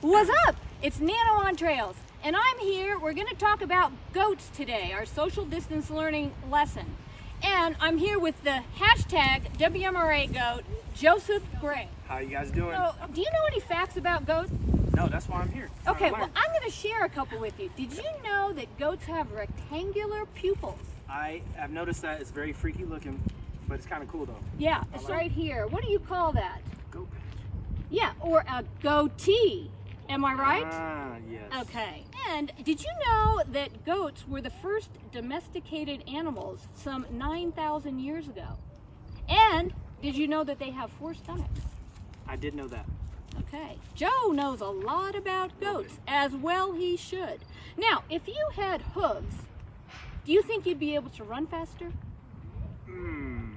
What's up? It's Nano on Trails, and I'm here. We're going to talk about goats today, our social distance learning lesson. And I'm here with the hashtag WMRA goat, Joseph Gray. How you guys doing? So, do you know any facts about goats? No, that's why I'm here. Okay, well, I'm going to share a couple with you. Did you know that goats have rectangular pupils? I have noticed that it's very freaky looking, but it's kind of cool though. Yeah, it's right here. What do you call that? Goat patch. Yeah, or a goatee. Am I right? Ah, yes. Okay. And did you know that goats were the first domesticated animals some 9,000 years ago? And did you know that they have 4 stomachs? I did know that. Okay. Joe knows a lot about goats, as well he should. Now, if you had hooves, do you think you'd be able to run faster? No.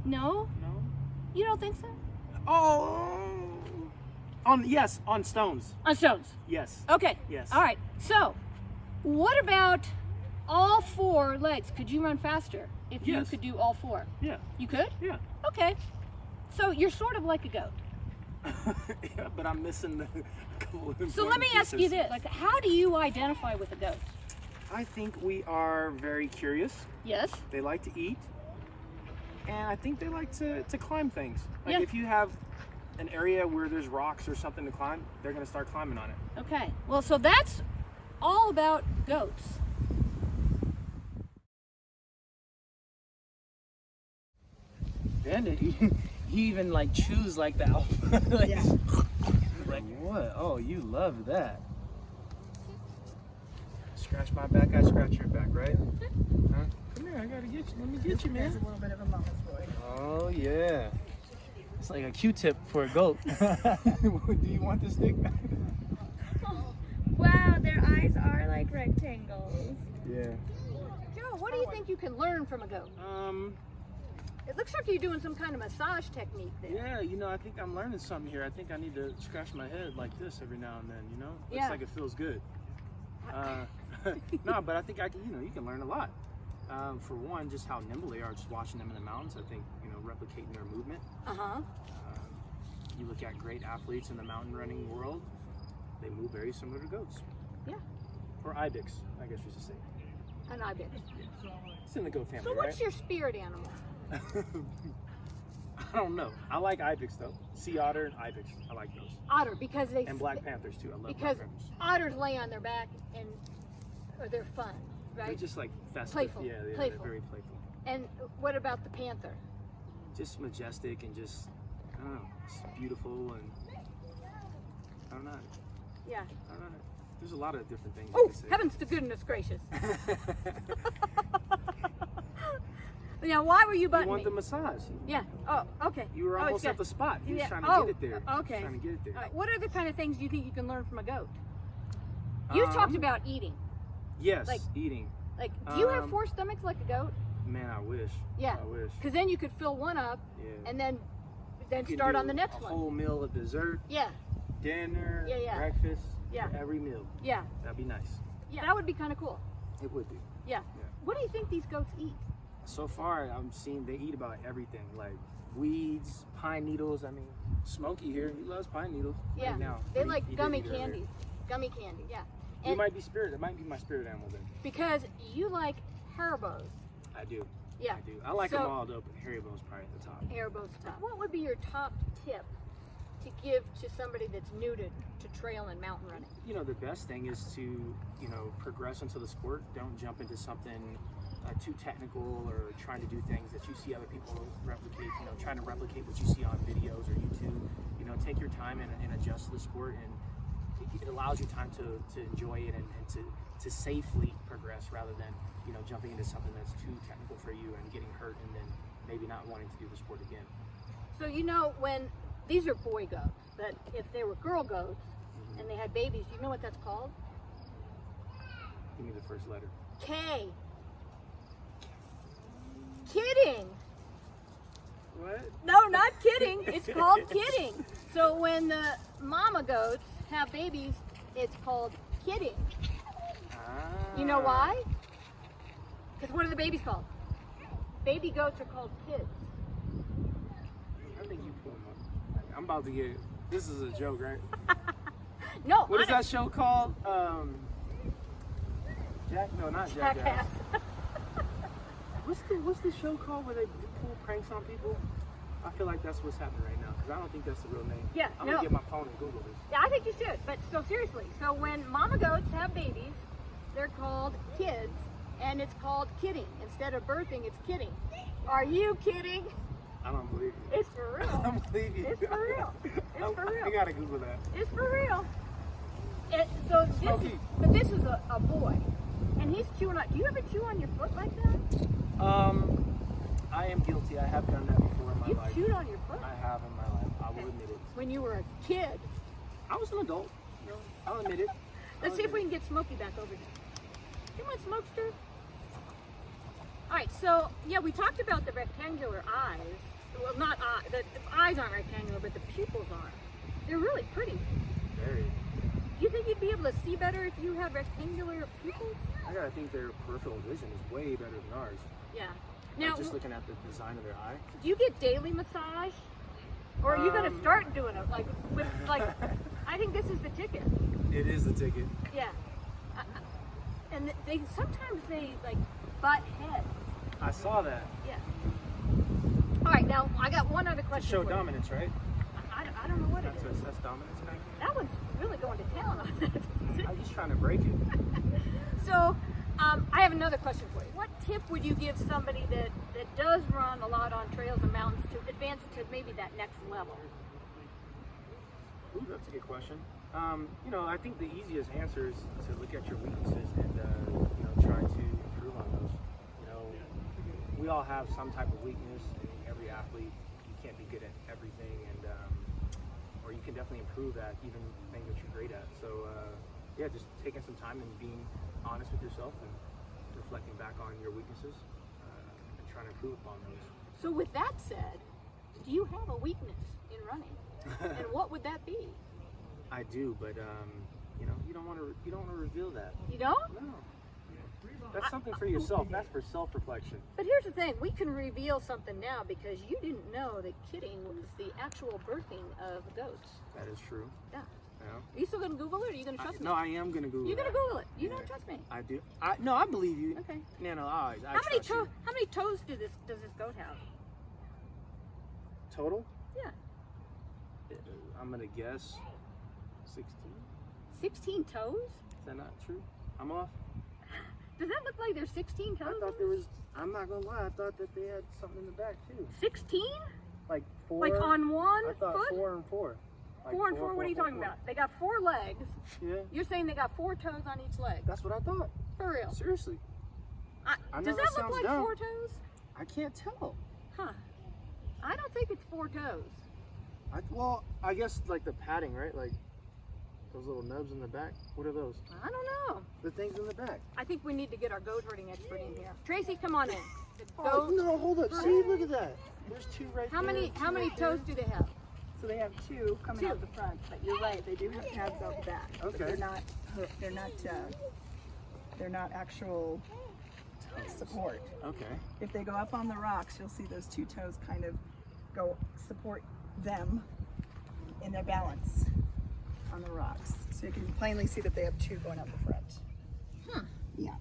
No? No. You don't think so? Oh. On stones. On stones. Yes. Okay. Yes. All right. So, what about all 4 legs? Could you run faster if you Yes. could do all 4? Yeah. You could? Yeah. Okay. So you're sort of like a goat. Yeah, but I'm missing the couple of So let me important ask you pieces. this: like, how do you identify with a goat? I think we are very curious. Yes. They like to eat, and I think they like to climb things. Like Yeah. if you have an area where there's rocks or something to climb, they're gonna start climbing on it. Okay. Well, so that's all about goats. And he even like chews like the alpha. Like, Yeah. Like what? Oh, you love that. Scratch my back, I scratch your back, right? Huh? Come here, I gotta get you. Let me get you, man. That's a little bit of a mama's boy. Oh yeah. It's like a Q-tip for a goat. Do you want this stick? Wow, their eyes are like rectangles. Yeah. Joe, what do you think you can learn from a goat? It looks like you're doing some kind of massage technique there. Yeah, you know, I think I'm learning something here. I think I need to scratch my head like this every now and then, you know? Looks Yeah. like it feels good. No, but I think I can, you know, you can learn a lot. For one, just how nimble they are, just watching them in the mountains, I think, you know, replicating their movement. Uh-huh. You look at great athletes in the mountain running world, they move very similar to goats. Yeah. Or ibex, I guess we should say. An ibex. It's in the goat family, So what's right? your spirit animal? I don't know. I like ibex though. Sea otter and ibex. I like those. Otter, because they And black panthers too. I love because black panthers. otters lay on their back and or they're fun, They're right? just like festive. Playful. Yeah, Playful. they're very playful. And what about the panther? Just majestic and just, I don't know, it's beautiful and I don't know. Yeah. I don't know. There's a lot of different things. Oh, you can say. heavens to goodness gracious. Now, why were you You butting want me? the massage. Yeah. Oh, okay. You were Oh, almost it's at the spot. He was yeah. trying to Oh, get it there. okay. Trying to get it there. All right. What are the kind of things do you think you can learn from a goat? You talked about eating. Yes, like- eating. Like, do you have Um, 4 stomachs like a goat? Man, I wish. Yeah. I wish. Because then you could fill one up Yeah. and then You could start do on the next a one. whole meal of dessert, Yeah. dinner, Yeah, yeah. breakfast, Yeah. for every meal. Yeah. That'd be nice. Yeah. That would be kind of cool. It would be. Yeah. Yeah. What do you think these goats eat? So far, I'm seeing they eat about everything, like weeds, pine needles. I mean, Smokey here, he loves pine needles Yeah. right now. They But like he did gummy eat earlier. candy. Gummy candy. Yeah. He And might be spirit. It might be my spirit animal then. because you like Haribos. I do. Yeah. I do. I like So- them all though, but Haribo's probably at the top. Haribos top. What would be your top tip to give to somebody that's new to trail and mountain running? You know, the best thing is to, you know, progress into the sport. Don't jump into something too technical or trying to do things that you see other people replicate, you know, trying to replicate what you see on videos or YouTube. You know, take your time and adjust to the sport, and it allows you time to enjoy it and to safely progress rather than, you know, jumping into something that's too technical for you and getting hurt and then maybe not wanting to do the sport again. So you know when these are boy goats, but if they were girl goats and they had babies, you know what that's called? Give me the first letter. K. Kidding. What? No, not kidding. It's called kidding. So when the mama goats have babies, it's called kidding. You know why? Because what are the babies called? Baby goats are called kids. I think you pull them up. I'm about to get This is a joke, right? No. What is that show called? Jack? No, not Jackass. Jackass. What's the show called where they pull pranks on people? I feel like that's what's happening right now because I don't think that's the real name. Yeah, I'm no. gonna get my phone and Google this. Yeah, I think you should. But so seriously, so when mama goats have babies, they're called kids, and it's called kidding. Instead of birthing, it's kidding. Are you kidding? I don't believe you. It's for real. I don't believe you. It's for real. It's for real. I gotta Google that. It's for real. So this Smokey. is, but this is a boy, and he's chewing on. Do you ever chew on your foot like that? I am guilty. I have done that before in my You life. chewed on your foot I have in my life. I will admit it. when you were a kid. I was an adult. You know, I'll admit it. Let's see if we can get Smokey back over here. Come on, Smokester. All right, so yeah, we talked about the rectangular eyes. Well, not eye. The eyes aren't rectangular, but the pupils are. They're really pretty. Very. Do you think you'd be able to see better if you had rectangular pupils? I gotta think their peripheral vision is way better than ours. Yeah. Like Now, just looking at the design of their eye. do you get daily massage, or are you going to start doing it like? I think this is the ticket. It is the ticket. Yeah. And they sometimes like butt heads. I saw that. Yeah. All right, now I got one other To question. show for you. dominance, right? I don't know what it is. That's dominance. Kind of? That one's really going to town on that. I'm just trying to break it. So, I have another question for you. What tip would you give somebody that does run a lot on trails and mountains to advance to maybe that next level? Ooh, that's a good question. I think the easiest answer is to look at your weaknesses and try to improve on those. We all have some type of weakness. I mean, every athlete, you can't be good at everything, or you can definitely improve at even things that you're great at. So, just taking some time and being honest with yourself and reflecting back on your weaknesses and trying to improve upon those. So with that said, do you have a weakness in running? And what would that be? I do, but you don't want to reveal that. You don't? No. That's something for yourself. That's for self-reflection. But here's the thing, we can reveal something now because you didn't know that kidding was the actual birthing of goats. That is true. Yeah. Yeah. Are you still going to Google it or are you going to trust me? No, I am going to Google it. You're going to Google it. You don't trust me. I do. I believe you. Okay. No, I How many trust you. how many toes does this goat have? Total? Yeah. I'm going to guess 16. 16 toes? Is that not true? I'm off. Does that look like there's 16 toes? I thought there was, I'm not going to lie, I thought that they had something in the back too. 16? Like 4. Like on one I thought foot? 4 and 4. Like 4 and 4, what are you talking about? They got 4 legs. Yeah. You're saying they got 4 toes on each leg. That's what I thought. For real. Seriously. I know Does that that look sounds like dumb. 4 toes? I can't tell. Huh. I don't think it's 4 toes. I guess like the padding, right? Like those little nubs in the back. What are those? I don't know. The things in the back. I think we need to get our goat herding expert in here. Tracy, come on in. The Oh, goat- no, hold up. See, look at that. There's 2 right How there. many 2 how many right there. toes do they have? So they have 2 coming out the front, but you're right, they do have pads out the back. But Okay. they're not actual support. Okay. If they go up on the rocks, you'll see those 2 toes kind of go support them in their balance on the rocks. So you can plainly see that they have 2 going up the front. Huh. Yeah.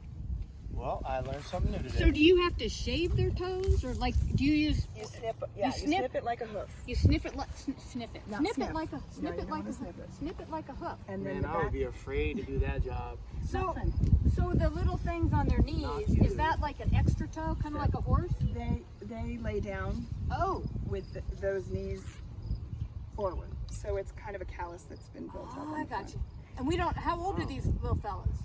Well, I learned something new today. So do you have to shave their toes, or like do you use? You snip, you snip- snip it like a hoof. You sniff it like sniff it. Not Snip sniff. it like a No, snip you it don't like a wanna snip hoof. it. Snip it like a hoof. And then Man, the I would back, be afraid to do that job. nothing. So the little things on their knees, you. is that like an extra toe, kind of like a horse? They lay down Oh. with those knees forward. So it's kind of a callus that's been built up. Oh, on I the got front. you. And we don't. How old are these little fellas?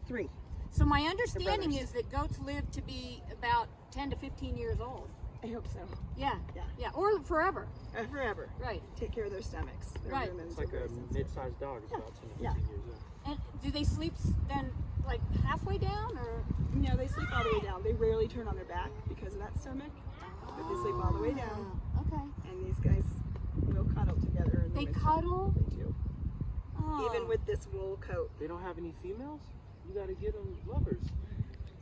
3. So my understanding brothers. is that goats live to be about 10 to 15 years old. I hope so. Yeah. Yeah. Yeah. Or forever. Forever. Right. Take care of their stomachs. Their Right. rumens It's like are a very sensitive. mid-sized dog. It's Yeah. about 10 to 15 Yeah. years old. And do they sleep then like halfway down, or? No, they sleep all the way down. They rarely turn on their back because of that stomach, but they sleep all the way down. Okay. And these guys will cuddle together. In the They winter. cuddle? They do. Oh. Even with this wool coat. They don't have any females? You got to get them lovers.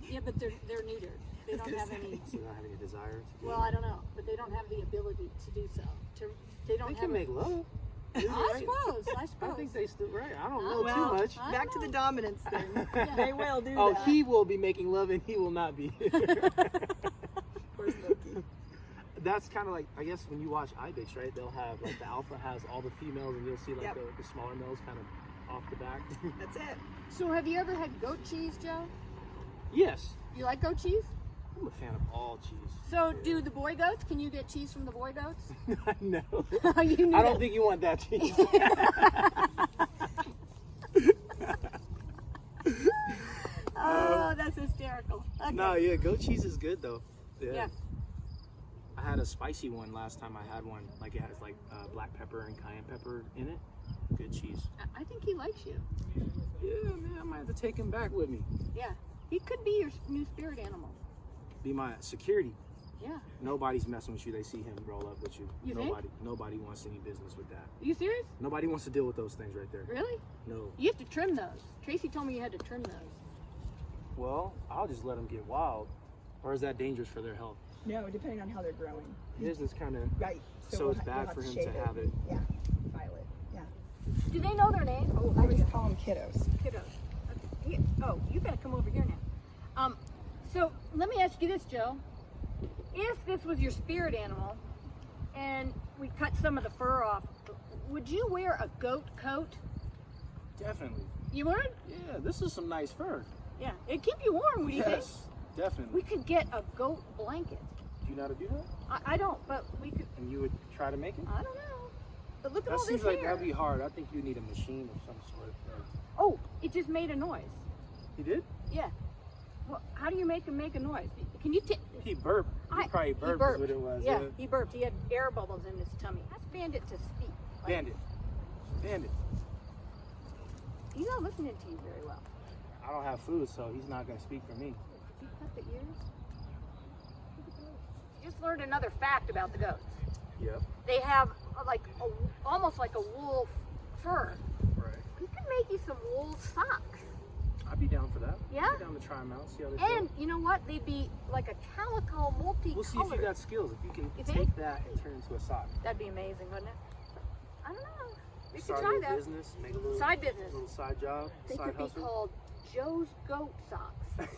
Yeah, but they're neutered. They don't have any. So they don't have any desire to do Well, I don't know, but they don't have the ability to do so. They don't They have. can make love. Is it I right? suppose. I I suppose. think they still right. I don't know Well, too much. I Back to know. the dominance thing. Yeah. They will do Oh, that. he will be making love and he will not be. Where's Loki? That's kind of like, I guess when you watch ibex, right? They'll have like the alpha has all the females, and you'll see like Yep. the smaller males kind of off the back. That's it. So have you ever had goat cheese, Joe? Yes, You like goat cheese? I'm a fan of all cheese. So do the boy goats? Can you get cheese from the boy goats? No, You knew I don't that. think you want that cheese. Oh, that's hysterical. Okay. No, yeah, goat cheese is good though. Yeah. I had a spicy one last time I had one. Like it has like black pepper and cayenne pepper in it. Good cheese. I think he likes you. Yeah, man, I might have to take him back with me. Yeah. He could be your new spirit animal. Be my security. Yeah. Nobody's messing with you. They see him roll up with you. You think? Nobody wants any business with that. Are you serious? Nobody wants to deal with those things right there. Really? No. You have to trim those. Tracy told me you had to trim those. Well, I'll just let them get wild. Or is that dangerous for their health? No, depending on how they're growing. His is kind of. Right. So we'll it's you'll bad for him shade to have it. Yeah. Violet. Yeah. Do they know their name? Oh, I just call them kiddos. kiddos. Okay. Here. Oh, you gotta come over here now. So let me ask you this, Joe. If this was your spirit animal and we cut some of the fur off, would you wear a goat coat? Definitely. You would? Yeah, this is some nice fur. Yeah. It'd keep you warm, what do you think? Yes, definitely. We could get a goat blanket. Do you know how to do that? I don't, but we could. And you would try to make it? I don't know. But look at That all seems this like hair. that'd be hard. I think you need a machine of some sort. Oh, it just made a noise. He did? Yeah. Well, how do you make him make a noise? Can you? He burped. He probably burped is what it was. Yeah, he burped. He had air bubbles in his tummy. Ask Bandit to speak. Like, Bandit. Bandit. He's not listening to you very well. I don't have food, so he's not going to speak for me. Did you cut the ears? Just learned another fact about the goats. Yep. They have almost like a wool fur. Right. We could make you some wool socks. I'd be down for that. Yeah? I'd be down to try them out, see how they feel. And you know what? They'd be like a calico multicolored. We'll see if you got skills. If you can You take think? that and turn it into a sock. That'd be amazing, wouldn't it? I don't know. We could Start try a that. business, make a little Side business. little side job, They side could be hustle. called Joe's Goat Socks.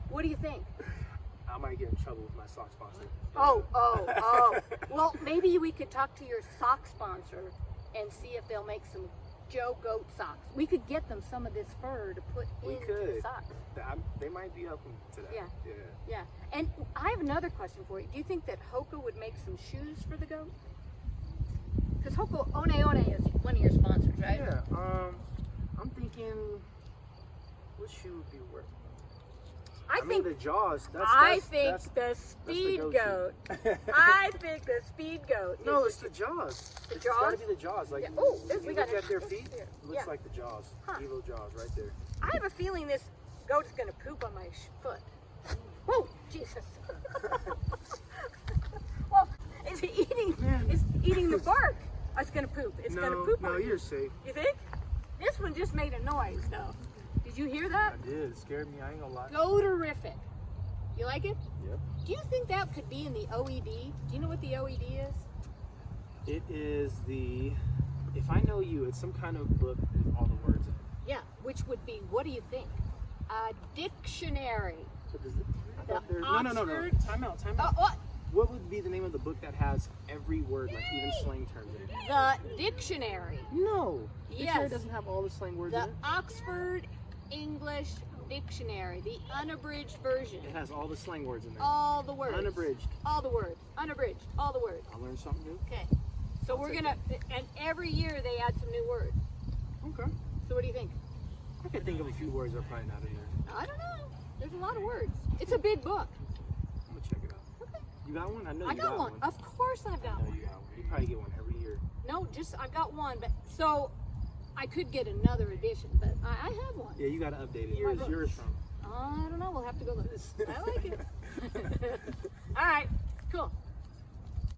What do you think? I might get in trouble with my sock sponsor. Oh. Well, maybe we could talk to your sock sponsor and see if they'll make some Joe Goat socks. We could get them some of this fur to put We into could. the socks. They might be open to that. Yeah. Yeah. Yeah. And I have another question for you. Do you think that Hoka would make some shoes for the goat? Because Hoka One is one of your sponsors, right? Yeah. I'm thinking, what shoe would be worth? I mean, think the Jaws. I think that's the speed go-to. goat. I think the speed goat. No, is it's the Jaws. The It's gotta Jaws? be the Jaws. Like, Yeah. Oh, if we you got look it. at their This feet, here. it looks Yeah. like the Jaws. Huh. Evil Jaws right there. I have a feeling this goat is going to poop on my foot. Whoa, Jesus. Well, it's eating the bark. It's going to poop. It's going to poop no, on you. you're safe. You think? This one just made a noise, though. Did you hear that? I did. It scared me. I ain't gonna lie. Goat-erific. You like it? Yep. Do you think that could be in the OED? Do you know what the OED is? It is the. If I Know You, it's some kind of book with all the words in it. Yeah, which would be, what do you think? A dictionary. So does it, I The thought there- no. Oxford- Time out. What? What would be the name of the book that has every word, like even slang terms in it? The dictionary. No. Dictionary Yes. doesn't have all the slang words in The it. Oxford English Dictionary, the unabridged version. It has all the slang words in there. All the words. Unabridged. All the words. Unabridged. All the words. I learned something new. Okay. So we're take gonna, and every year they add some new words. Okay. So what do you think? I could think of a few words that are probably not in there. I don't know. There's a lot of words. It's a big book. I'm gonna check it out. Okay. You got one? I know I you got one. Of course I've I got know one. you got one. You probably get one every year. No, just I've got one, but so I could get another edition, but I have one. Yeah, you gotta update it. My Where's book. yours from? I don't know. We'll have to go look. I like it. All right. Cool.